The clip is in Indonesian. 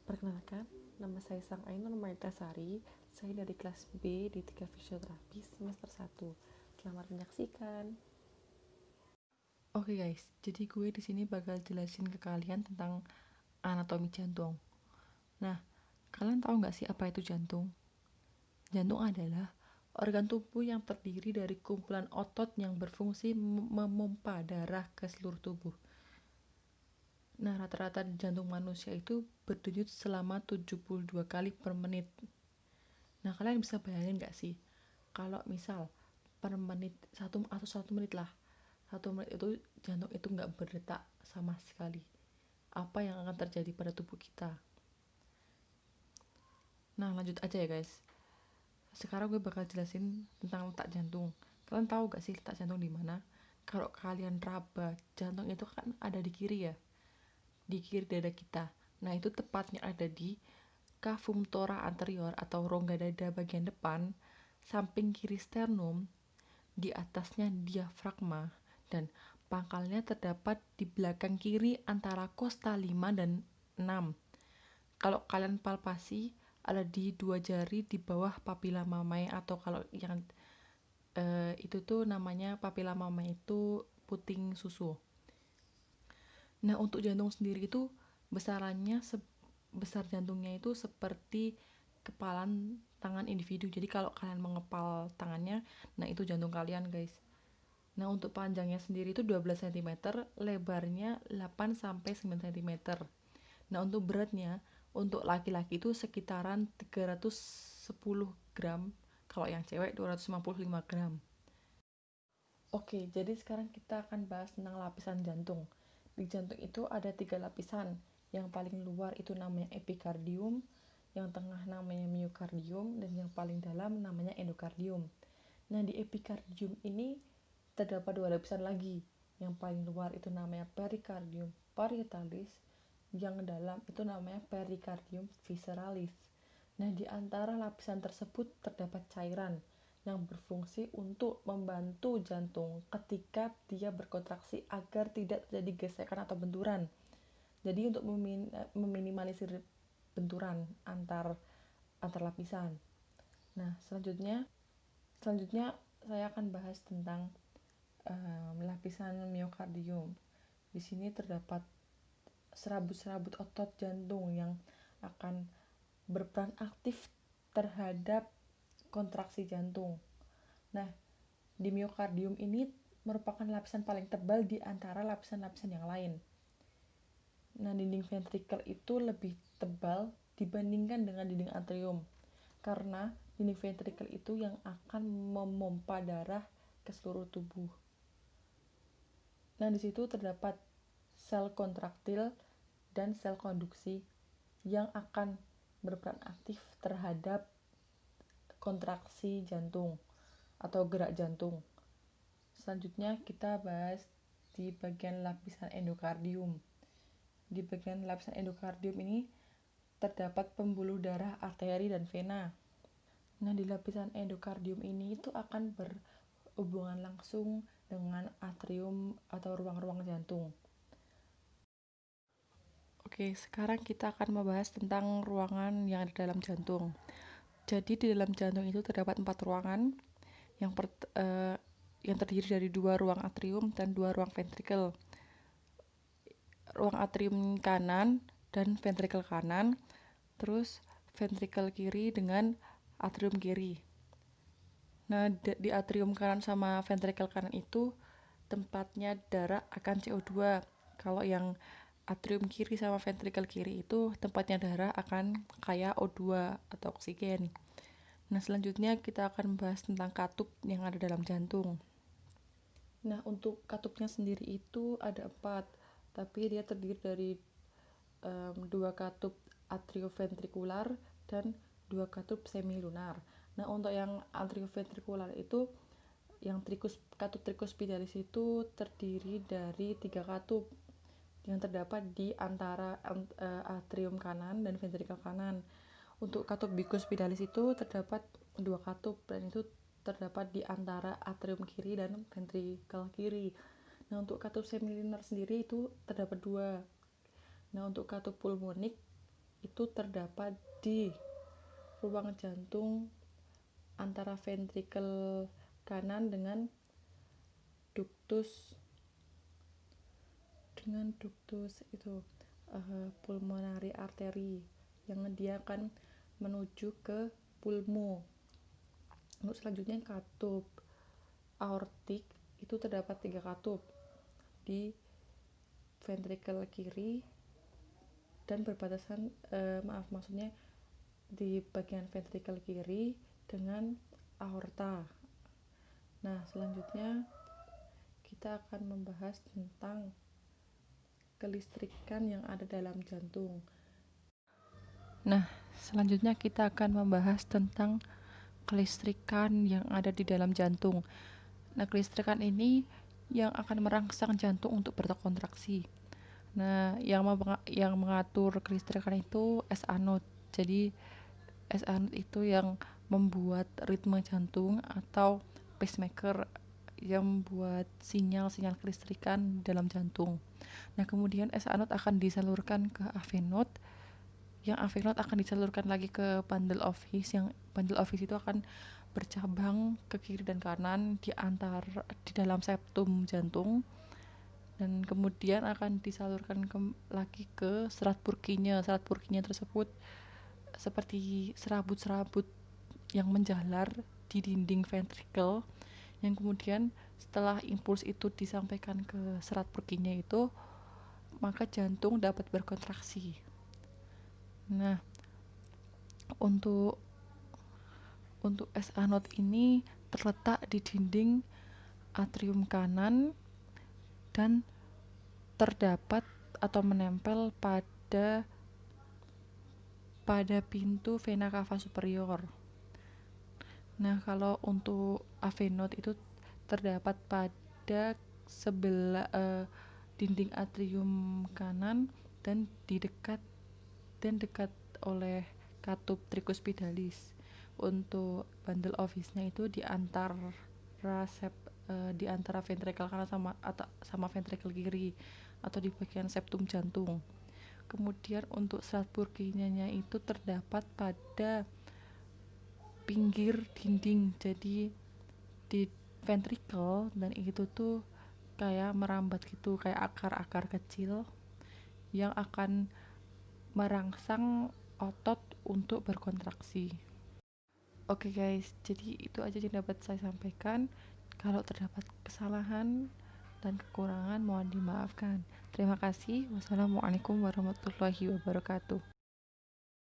Perkenalkan, nama saya Sang Ainur Maitasari. Saya dari kelas B di 3 Fisioterapi semester 1. Selamat menyaksikan. Oke guys, jadi gue di sini bakal jelasin ke kalian tentang anatomi jantung. Nah, kalian tahu nggak sih apa itu jantung? Jantung adalah organ tubuh yang terdiri dari kumpulan otot yang berfungsi memompa darah ke seluruh tubuh. Nah, rata-rata jantung manusia itu berdenyut selama 72 kali per menit. Nah, kalian bisa bayangin nggak sih? Kalau misal per menit, satu menit lah. 1 menit itu jantung itu nggak berdetak sama sekali. Apa yang akan terjadi pada tubuh kita? Nah, lanjut aja ya guys. Sekarang gue bakal jelasin tentang letak jantung. Kalian tahu gak sih letak jantung di mana? Kalau kalian raba, jantung itu kan ada di kiri ya, di kiri dada kita. Nah, itu tepatnya ada di cavum thora anterior atau rongga dada bagian depan, samping kiri sternum, di atasnya diafragma, dan pangkalnya terdapat di belakang kiri antara kosta 5 dan 6. Kalau kalian palpasi, ada di 2 jari di bawah papila mamae, atau kalau yang itu tuh namanya papila mamae itu puting susu. Nah, untuk jantung sendiri itu besarannya besar jantungnya itu seperti kepalan tangan individu. Jadi kalau kalian mengepal tangannya, nah itu jantung kalian, guys. Nah, untuk panjangnya sendiri itu 12 cm, lebarnya 8 sampai 9 cm. Nah, untuk beratnya untuk laki-laki itu sekitaran 310 gram, kalau yang cewek 255 gram. Oke, jadi sekarang kita akan bahas tentang lapisan jantung. Di jantung itu ada 3 lapisan. Yang paling luar itu namanya epikardium, yang tengah namanya miokardium, dan yang paling dalam namanya endokardium. Nah, di epikardium ini terdapat 2 lapisan lagi. Yang paling luar itu namanya perikardium parietalis, yang dalam itu namanya perikardium visceralis. Nah, di antara lapisan tersebut terdapat cairan yang berfungsi untuk membantu jantung ketika dia berkontraksi agar tidak terjadi gesekan atau benturan. Jadi untuk meminimalisir benturan antar lapisan. Nah, selanjutnya saya akan bahas tentang lapisan miokardium. Di sini terdapat serabut-serabut otot jantung yang akan berperan aktif terhadap kontraksi jantung. Nah, di miokardium ini merupakan lapisan paling tebal di antara lapisan-lapisan yang lain. Nah, dinding ventrikel itu lebih tebal dibandingkan dengan dinding atrium, karena dinding ventrikel itu yang akan memompa darah ke seluruh tubuh. Nah, di situ terdapat sel kontraktil dan sel konduksi yang akan berperan aktif terhadap kontraksi jantung atau gerak jantung. Selanjutnya kita bahas di bagian lapisan endokardium. Di bagian lapisan endokardium ini terdapat pembuluh darah, arteri, dan vena. Nah, di lapisan endokardium ini itu akan berhubungan langsung dengan atrium atau ruang-ruang jantung. Oke, sekarang kita akan membahas tentang ruangan yang ada dalam jantung. Jadi di dalam jantung itu terdapat 4 ruangan yang yang terdiri dari 2 ruang atrium dan 2 ruang ventrikel. Ruang atrium kanan dan ventrikel kanan, terus ventrikel kiri dengan atrium kiri. Nah, di atrium kanan sama ventrikel kanan itu tempatnya darah akan CO2. Kalau yang atrium kiri sama ventrikel kiri itu tempatnya darah akan kaya O2 atau oksigen. Nah, selanjutnya kita akan membahas tentang katup yang ada dalam jantung. Nah, untuk katupnya sendiri itu ada 4, tapi dia terdiri dari 2 katup atrioventrikular dan 2 katup semilunar. Nah, untuk yang atrioventrikular itu yang katup tricuspidalis itu terdiri dari 3 katup yang terdapat di antara atrium kanan dan ventrikel kanan. Untuk katup bicuspidalis itu terdapat 2 katup dan itu terdapat di antara atrium kiri dan ventrikel kiri. Nah, untuk katup semilunar sendiri itu terdapat 2. Nah, untuk katup pulmonik itu terdapat di ruang jantung antara ventrikel kanan dengan ductus itu pulmonary artery yang dia akan menuju ke pulmo. Untuk selanjutnya katup aortik itu terdapat 3 katup di ventrikel kiri dan berbatasan maksudnya di bagian ventrikel kiri dengan aorta. Nah, selanjutnya kita akan membahas tentang kelistrikan yang ada dalam jantung. Nah, selanjutnya kita akan membahas tentang kelistrikan yang ada di dalam jantung. Nah, kelistrikan ini yang akan merangsang jantung untuk berkontraksi. Nah, yang mengatur kelistrikan itu S-anode. Jadi, S-anode itu yang membuat ritme jantung atau pacemaker yang membuat sinyal-sinyal kelistrikan dalam jantung. Nah, kemudian S-anode akan disalurkan ke AV node, yang AV node akan disalurkan lagi ke bundle of His, yang bundle of His itu akan bercabang ke kiri dan kanan di dalam septum jantung, dan kemudian akan disalurkan lagi ke serat Purkinje. Serat Purkinje tersebut seperti serabut-serabut yang menjalar di dinding ventrikel, yang kemudian setelah impuls itu disampaikan ke serat Purkinje itu, maka jantung dapat berkontraksi. Nah, untuk S-anode ini terletak di dinding atrium kanan dan terdapat atau menempel pada pintu vena cava superior. Nah, kalau untuk AV node itu terdapat pada sebelah dinding atrium kanan dan dekat oleh katup tricuspidalis. Untuk bundle of His-nya itu di antara ventrikel kanan sama ventrikel kiri atau di bagian septum jantung. Kemudian untuk serat Purkinje-nya itu terdapat pada pinggir dinding, jadi di ventrikel, dan itu tuh kayak merambat gitu, kayak akar-akar kecil yang akan merangsang otot untuk berkontraksi. Oke guys, jadi itu aja yang dapat saya sampaikan. Kalau terdapat kesalahan dan kekurangan mohon dimaafkan. Terima kasih. Wassalamualaikum warahmatullahi wabarakatuh.